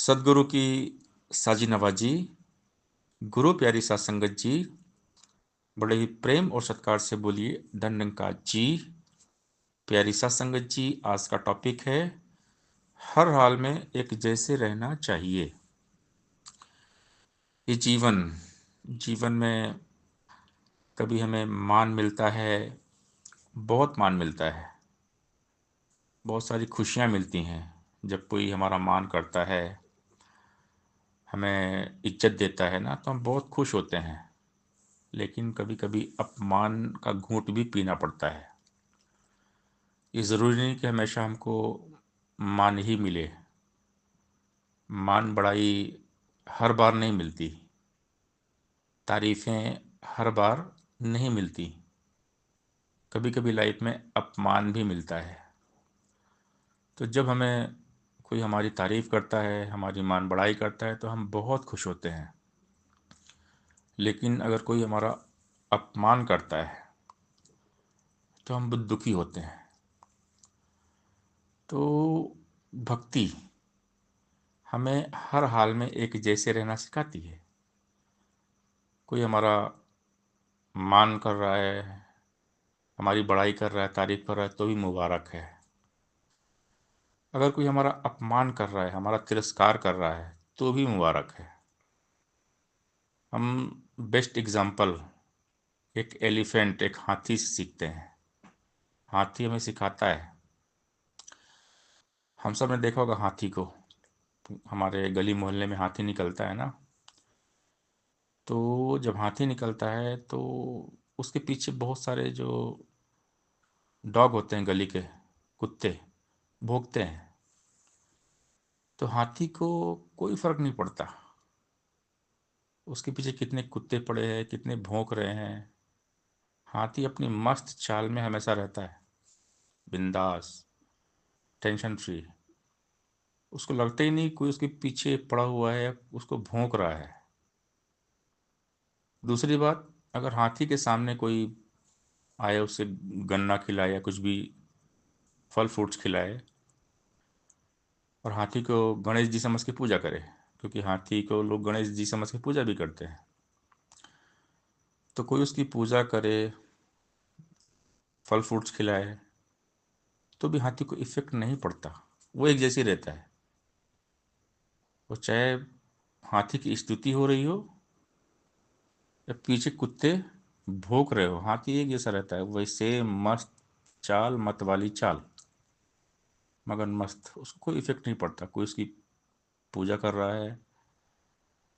सदगुरु की साजी नवाजी, गुरु प्यारी सात संगत जी, बड़े ही प्रेम और सत्कार से बोलिए दंडंका जी। प्यारी सात संगत जी, आज का टॉपिक है हर हाल में एक जैसे रहना चाहिए। ये जीवन में कभी हमें मान मिलता है, बहुत मान मिलता है, बहुत सारी खुशियाँ मिलती हैं जब कोई हमारा मान करता है, हमें इज्जत देता है ना, तो हम बहुत खुश होते हैं। लेकिन कभी कभी अपमान का घूंट भी पीना पड़ता है। ये ज़रूरी नहीं कि हमेशा हमको मान ही मिले। मान बढ़ाई हर बार नहीं मिलती, तारीफ़ें हर बार नहीं मिलती। कभी कभी लाइफ में अपमान भी मिलता है। तो जब हमें कोई हमारी तारीफ़ करता है, हमारी मान बढ़ाई करता है, तो हम बहुत खुश होते हैं। लेकिन अगर कोई हमारा अपमान करता है तो हम बहुत दुखी होते हैं। तो भक्ति हमें हर हाल में एक जैसे रहना सिखाती है। कोई हमारा मान कर रहा है, हमारी बड़ाई कर रहा है, तारीफ कर रहा है, तो भी मुबारक है। अगर कोई हमारा अपमान कर रहा है, हमारा तिरस्कार कर रहा है, तो भी मुबारक है। हम बेस्ट एग्जाम्पल एक एलिफेंट, एक हाथी से सीखते हैं। हाथी हमें सिखाता है। हम सब ने देखा होगा हाथी को। हमारे गली मोहल्ले में हाथी निकलता है ना, तो जब हाथी निकलता है तो उसके पीछे बहुत सारे जो डॉग होते हैं, गली के कुत्ते भौंकते हैं। तो हाथी को कोई फर्क नहीं पड़ता उसके पीछे कितने कुत्ते पड़े हैं, कितने भौंक रहे हैं। हाथी अपनी मस्त चाल में हमेशा रहता है, बिंदास, टेंशन फ्री। उसको लगता ही नहीं कोई उसके पीछे पड़ा हुआ है, उसको भौंक रहा है। दूसरी बात, अगर हाथी के सामने कोई आए, उसे गन्ना खिलाए या कुछ भी फल फ्रूट्स खिलाए, और हाथी को गणेश जी समझ के पूजा करे, क्योंकि हाथी को लोग गणेश जी समझ के पूजा भी करते हैं, तो कोई उसकी पूजा करे, फल फ्रूट्स खिलाए, तो भी हाथी को इफेक्ट नहीं पड़ता। वो एक जैसी रहता है। वो चाहे हाथी की स्तुति हो रही हो या पीछे कुत्ते भौंक रहे हो, हाथी एक जैसा रहता है। वैसे मस्त चाल, मत वाली चाल, मगर मस्त, उसको कोई इफेक्ट नहीं पड़ता कोई उसकी पूजा कर रहा है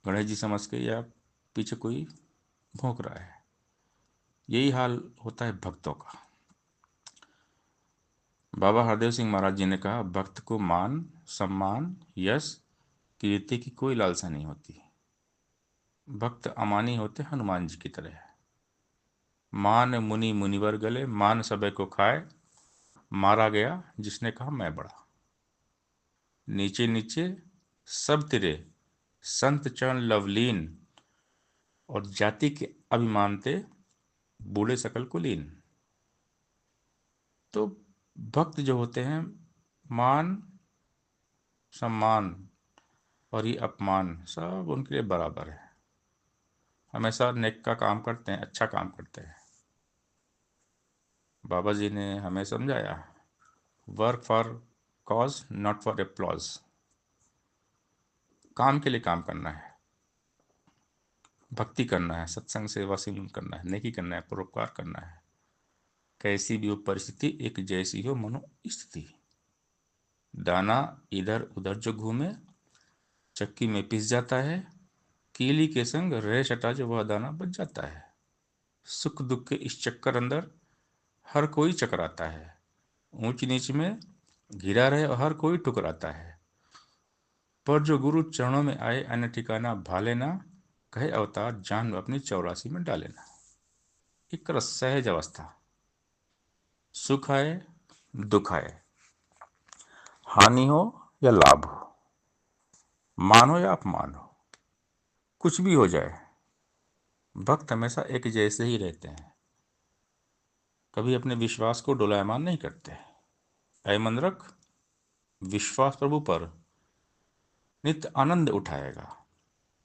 गणेश जी समझ के, या पीछे कोई भौंक रहा है। यही हाल होता है भक्तों का। बाबा हरदेव सिंह महाराज जी ने कहा, भक्त को मान, सम्मान, यश, कीर्ति की कोई लालसा नहीं होती। भक्त अमानी होते हनुमान जी की तरह। मान मुनि मुनिवर गले, मान सबे को खाए, मारा गया जिसने कहा मैं बड़ा। नीचे नीचे सब तेरे, संत चरण लवलीन, और जाति के अभिमान ते, बूढ़े सकल कुलीन। तो भक्त जो होते हैं, मान, सम्मान और ये अपमान सब उनके लिए बराबर है। हमेशा नेक का काम करते हैं, अच्छा काम करते हैं। बाबा जी ने हमें समझाया, work for cause not for applause. काम के लिए काम करना है, भक्ति करना है, सत्संग सेवा सिमरन करना है, नेकी करना है, परोपकार करना है। कैसी भी हो परिस्थिति, एक जैसी हो मनोस्थिति। दाना इधर उधर जो घूमे, चक्की में पिस जाता है। कीली के संग रह सटा जो वह दाना बच जाता है। सुख दुख के इस चक्कर अंदर हर कोई चकराता है। ऊंच नीच में घिरा रहे और हर कोई ठुकराता है। पर जो गुरु चरणों में आए, अन्य ठिकाना भा लेना, कहे अवतार जान अपनी 84 में डालेना। एक तरह सहज अवस्था, सुख आए दुख आए, हानि हो या लाभ हो, मान हो या अपमान हो, कुछ भी हो जाए, भक्त हमेशा एक जैसे ही रहते हैं। कभी अपने विश्वास को डोलायमान नहीं करते। ऐ मन रख विश्वास प्रभु पर, नित्य आनंद उठाएगा।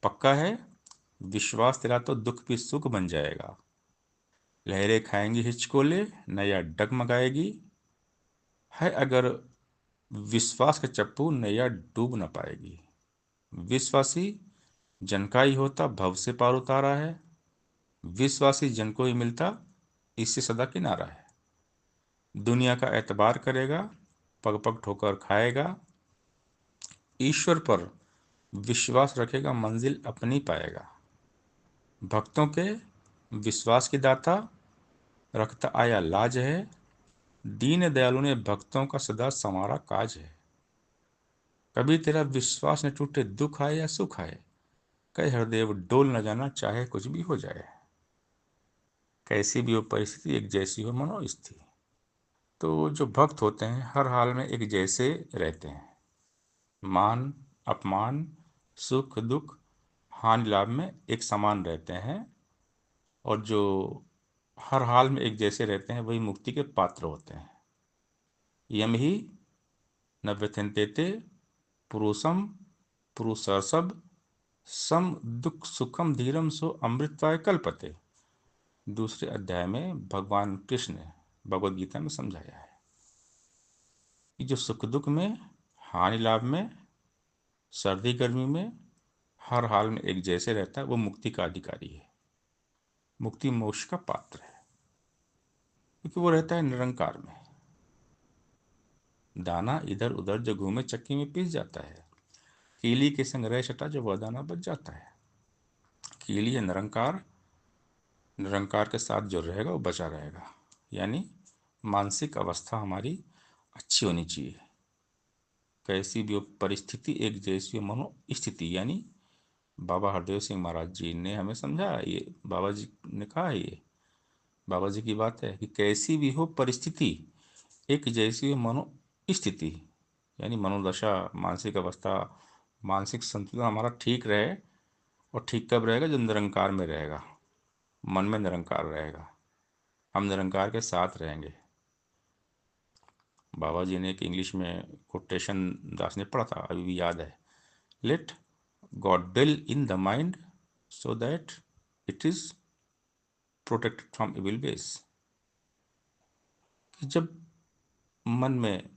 पक्का है, विश्वास तेरा तो दुख भी सुख बन जाएगा। लहरें खाएंगी हिचकोले, नैया डगमगाएगी। है अगर विश्वास का चप्पू, नैया डूब न पाएगी। विश्वासी जन का ही होता, भव से पार उतारा है। विश्वासी जन को ही मिलता, इससे सदा किनारा है। दुनिया का एतबार करेगा, पग पग ठोकर खाएगा। ईश्वर पर विश्वास रखेगा, मंजिल अपनी पाएगा। भक्तों के विश्वास की दाता, रखता आया लाज है। दीन दयालु ने भक्तों का सदा संवारा काज है। कभी तेरा विश्वास न टूटे, दुख आए या सुख आए। कहे हरदेव डोल न जाना, चाहे कुछ भी हो जाए। कैसी भी हो परिस्थिति, एक जैसी हो मनोस्थिति। तो जो भक्त होते हैं हर हाल में एक जैसे रहते हैं। मान अपमान, सुख दुख, हानि लाभ में एक समान रहते हैं। और जो हर हाल में एक जैसे रहते हैं वही मुक्ति के पात्र होते हैं। यम ही न व्यथन्तेते पुरुषम पुरुषर्षभ, सम दुख सुखम धीरम सो अमृतत्वाय कल्पते। दूसरे अध्याय में भगवान कृष्ण ने भगवद गीता में समझाया है कि जो सुख दुख में, हानि लाभ में, सर्दी गर्मी में, हर हाल में एक जैसे रहता है, वो मुक्ति का अधिकारी है, मुक्ति मोक्ष का पात्र है। क्योंकि वो रहता है निरंकार में। दाना इधर उधर जो घूमे चक्की में पिस जाता है। कीली के संग रह सटा, जो वह दाना बच जाता है। कीली है निरंकार, निरंकार के साथ जो रहेगा वो बचा रहेगा। यानी मानसिक अवस्था हमारी अच्छी होनी चाहिए। कैसी भी हो परिस्थिति, एक जैसी हो मनो स्थिति। यानी बाबा हरदेव सिंह महाराज जी ने हमें समझाया, ये बाबा जी ने कहा है, ये बाबा जी की बात है कि कैसी भी हो परिस्थिति, एक जैसी हो मनो स्थिति। यानी मनोदशा, मानसिक अवस्था, मानसिक संतुलन हमारा ठीक रहे। और ठीक कब रहेगा? जब निरंकार में रहेगा, मन में निरंकार रहेगा, हम निरंकार के साथ रहेंगे। बाबा जी ने एक इंग्लिश में कोटेशन दास ने पढ़ा था, अभी भी याद है। Let God dwell in the mind so that it is protected from evil ways. कि जब मन में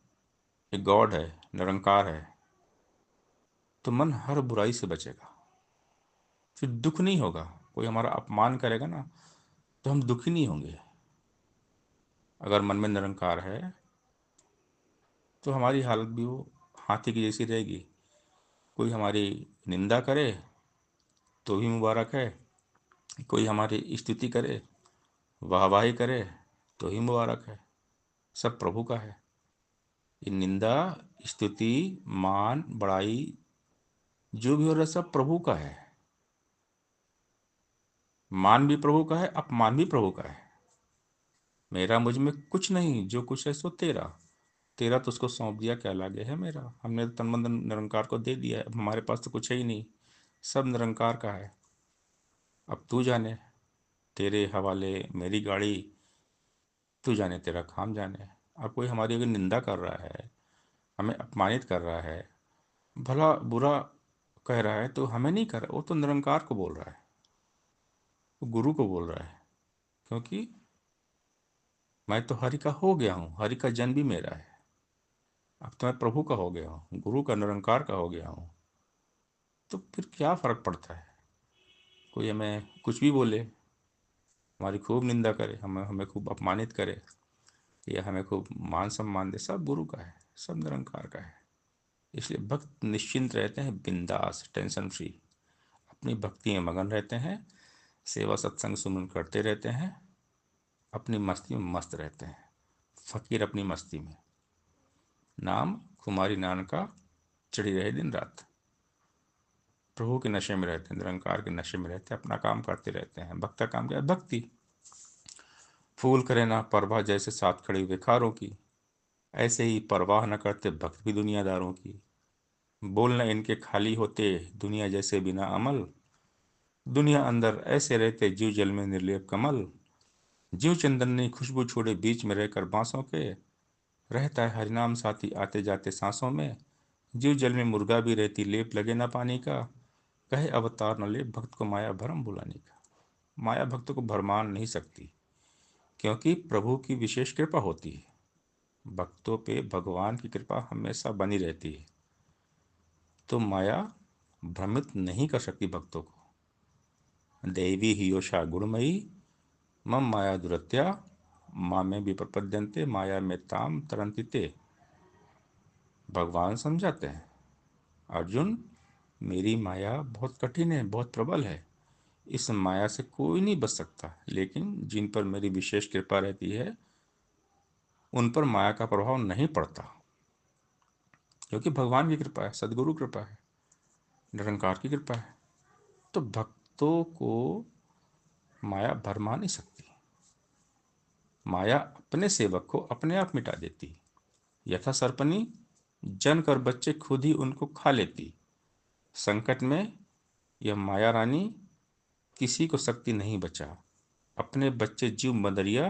एक गॉड है, निरंकार है, तो मन हर बुराई से बचेगा। फिर दुख नहीं होगा। कोई हमारा अपमान करेगा ना, तो हम दुखी नहीं होंगे। अगर मन में निरंकार है तो हमारी हालत भी वो हाथी की जैसी रहेगी। कोई हमारी निंदा करे तो भी मुबारक है, कोई हमारी स्तुति करे, वाहवाही करे तो ही मुबारक है। सब प्रभु का है। ये निंदा, स्तुति, मान, बड़ाई जो भी हो रहा है सब प्रभु का है। मान भी प्रभु का है, अपमान भी प्रभु का है। मेरा मुझ में कुछ नहीं, जो कुछ है सो तेरा। तेरा तो उसको सौंप दिया, क्या लागे है मेरा। हमने तो तन मन धन निरंकार को दे दिया है। अब हमारे पास तो कुछ है ही नहीं, सब निरंकार का है। अब तू जाने, तेरे हवाले मेरी गाड़ी, तू जाने तेरा काम जाने। अब कोई हमारी अगर निंदा कर रहा है, हमें अपमानित कर रहा है, भला बुरा कह रहा है, तो हमें नहीं कर रहा, वो तो निरंकार को बोल रहा है, वो गुरु को बोल रहा है। क्योंकि मैं तो हरि का हो गया हूँ, हरि का जन भी मेरा है। अब तो मैं प्रभु का हो गया हूँ, गुरु का, निरंकार का हो गया हूँ। तो फिर क्या फर्क पड़ता है? कोई हमें कुछ भी बोले, हमारी खूब निंदा करे, हमें हमें खूब अपमानित करे, या हमें खूब मान सम्मान दे, सब गुरु का है, सब निरंकार का है। इसलिए भक्त निश्चिंत रहते हैं, बिंदास, टेंशन फ्री, अपनी भक्ति में मगन रहते हैं, सेवा सत्संग सुमन करते रहते हैं, अपनी मस्ती में मस्त रहते हैं। फकीर अपनी मस्ती में, नाम कुमारी नानका चढ़ी रहे दिन रात। प्रभु के नशे में रहते हैं, निरंकार के नशे में रहते हैं, अपना काम करते रहते हैं। भक्त का काम क्या है? भक्ति। फूल करे ना परवाह, जैसे साथ खड़े हुए खारों की, ऐसे ही परवाह न करते भक्त भी दुनियादारों की। बोल न इनके खाली होते, दुनिया जैसे बिना अमल। दुनिया अंदर ऐसे रहते, जीव जल में निर्लेप कमल। जीव चंदन ने खुशबू छोड़े, बीच में रहकर बांसों के, रहता है हरिनाम साथी आते जाते सांसों में। जीव जल में मुर्गा भी रहती, लेप लगे ना पानी का, कहे अवतार न ले भक्त को माया भरम भुलाने का। माया भक्त को भरमान नहीं सकती, क्योंकि प्रभु की विशेष कृपा होती है। भक्तों पे भगवान की कृपा हमेशा बनी रहती है, तो माया भ्रमित नहीं कर सकती भक्तों को। देवी ही योषा गुणमयी, मम माया दुरत्या, माँ में विप्रपद्यन्ते माया में ताम तरन्ति ते। भगवान समझाते हैं, अर्जुन मेरी माया बहुत कठिन है, बहुत प्रबल है। इस माया से कोई नहीं बच सकता, लेकिन जिन पर मेरी विशेष कृपा रहती है उन पर माया का प्रभाव नहीं पड़ता, क्योंकि भगवान की कृपा है, सदगुरु कृपा है, निरंकार की कृपा है। तो भक्तों को माया भरमा नहीं सकती। माया अपने सेवक को अपने आप मिटा देती। यथा सर्पनी जन कर बच्चे खुद ही उनको खा लेती। संकट में यह माया रानी किसी को शक्ति नहीं बचा। अपने बच्चे जीव मदरिया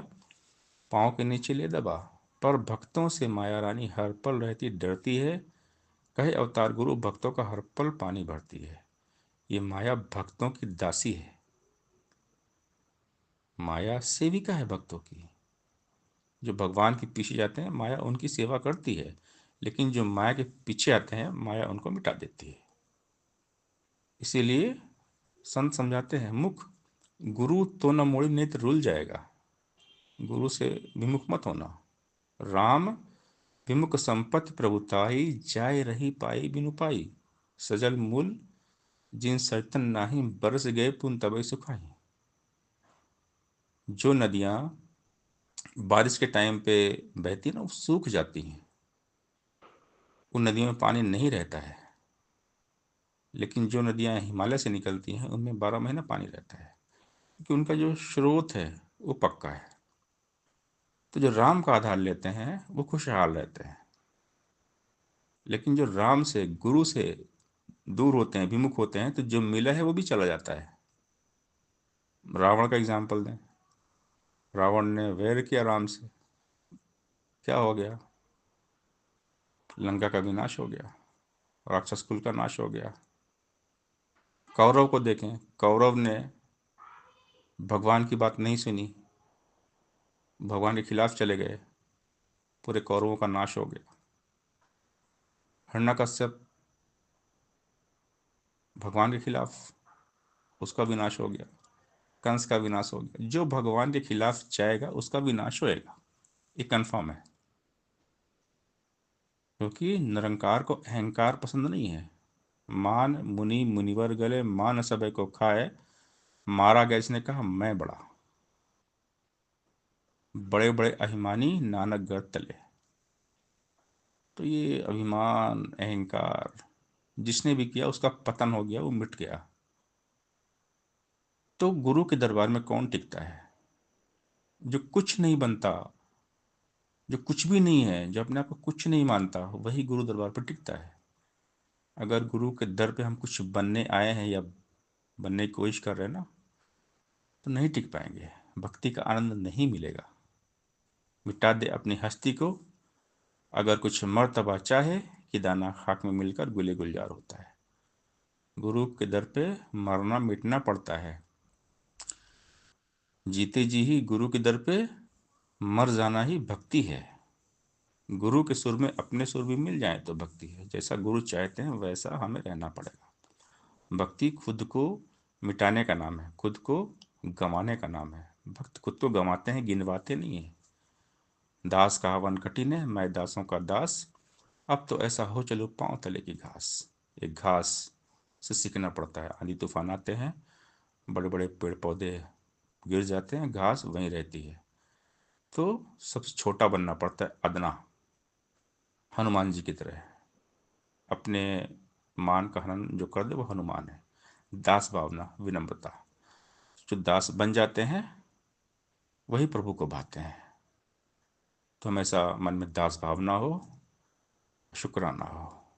पांव के नीचे ले दबा। पर भक्तों से माया रानी हर पल रहती डरती है। कहे अवतार गुरु भक्तों का हर पल पानी भरती है। ये माया भक्तों की दासी है। माया सेविका है भक्तों की। जो भगवान के पीछे जाते हैं माया उनकी सेवा करती है, लेकिन जो माया के पीछे आते हैं माया उनको मिटा देती है। इसीलिए संत समझाते हैं, मुख गुरु तो न मोड़ी नेत्र रुल जाएगा। गुरु से विमुख मत होना। राम विमुख संपत्ति प्रभुताई, जाय रही पाई बिनु पाई। सजल मूल जिन सर्तन नाही, बरस गए पुन तबई सुखाई। जो नदियां बारिश के टाइम पे बहती है ना, वो सूख जाती हैं। उन नदियों में पानी नहीं रहता है। लेकिन जो नदियां हिमालय से निकलती हैं उनमें 12 महीना पानी रहता है, क्योंकि उनका जो स्रोत है वो पक्का है। तो जो राम का आधार लेते हैं वो खुशहाल रहते हैं। लेकिन जो राम से गुरु से दूर होते हैं, विमुख होते हैं, तो जो मिला है वो भी चला जाता है। रावण का एग्जाम्पल दें। रावण ने वैर किया राम से, क्या हो गया? लंका का विनाश हो गया, राक्षस कुल का नाश हो गया। कौरव को देखें, कौरव ने भगवान की बात नहीं सुनी, भगवान के खिलाफ चले गए, पूरे कौरवों का नाश हो गया। हिरण्यकश्यप भगवान के खिलाफ, उसका विनाश हो गया। कंस का विनाश हो गया। जो भगवान के खिलाफ जाएगा उसका विनाश होएगा, ये कंफर्म है। क्योंकि निरंकार को अहंकार पसंद नहीं है। मान मुनि मुनिवर गले, मान सब को खाए, मारा गया इसने कहा मैं बड़ा। बड़े बड़े अभिमानी नानक गढ़ तले। तो ये अभिमान अहंकार जिसने भी किया उसका पतन हो गया, वो मिट गया। तो गुरु के दरबार में कौन टिकता है? जो कुछ नहीं बनता, जो कुछ भी नहीं है, जो अपने आप को कुछ नहीं मानता, वही गुरु दरबार पर टिकता है। अगर गुरु के दर पे हम कुछ बनने आए हैं या बनने की कोशिश कर रहे हैं ना, तो नहीं टिक पाएंगे। भक्ति का आनंद नहीं मिलेगा। मिटा दे अपनी हस्ती को, अगर कुछ मर्तबा चाहे, कि दाना खाक में मिलकर गुले गुलजार होता है। गुरु के दर पे मरना मिटना पड़ता है। जीते जी ही गुरु के दर पे मर जाना ही भक्ति है। गुरु के सुर में अपने सुर भी मिल जाए तो भक्ति है। जैसा गुरु चाहते हैं वैसा हमें रहना पड़ेगा। भक्ति खुद को मिटाने का नाम है, खुद को गंवाने का नाम है। भक्त खुद को गंवाते हैं, गिनवाते नहीं है। दास का हवन कठिन है, मैं दासों का दास। अब तो ऐसा हो चलो पांव तले की घास। एक घास से सीखना पड़ता है। आंधी तूफान आते हैं, बड़े बड़े पेड़ पौधे गिर जाते हैं, घास वहीं रहती है। तो सबसे छोटा बनना पड़ता है, अदना, हनुमान जी की तरह। अपने मान का हनन जो कर दे वो हनुमान है। दास भावना, विनम्रता। जो दास बन जाते हैं वही प्रभु को भाते हैं। तो हमेशा मन में दास भावना हो, शुक्राना हो।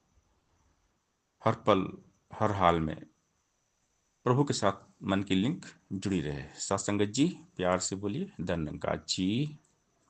हर पल हर हाल में प्रभु के साथ मन की लिंक जुड़ी रहे। सत्संगत जी प्यार से बोलिए, धन्यवाद जी।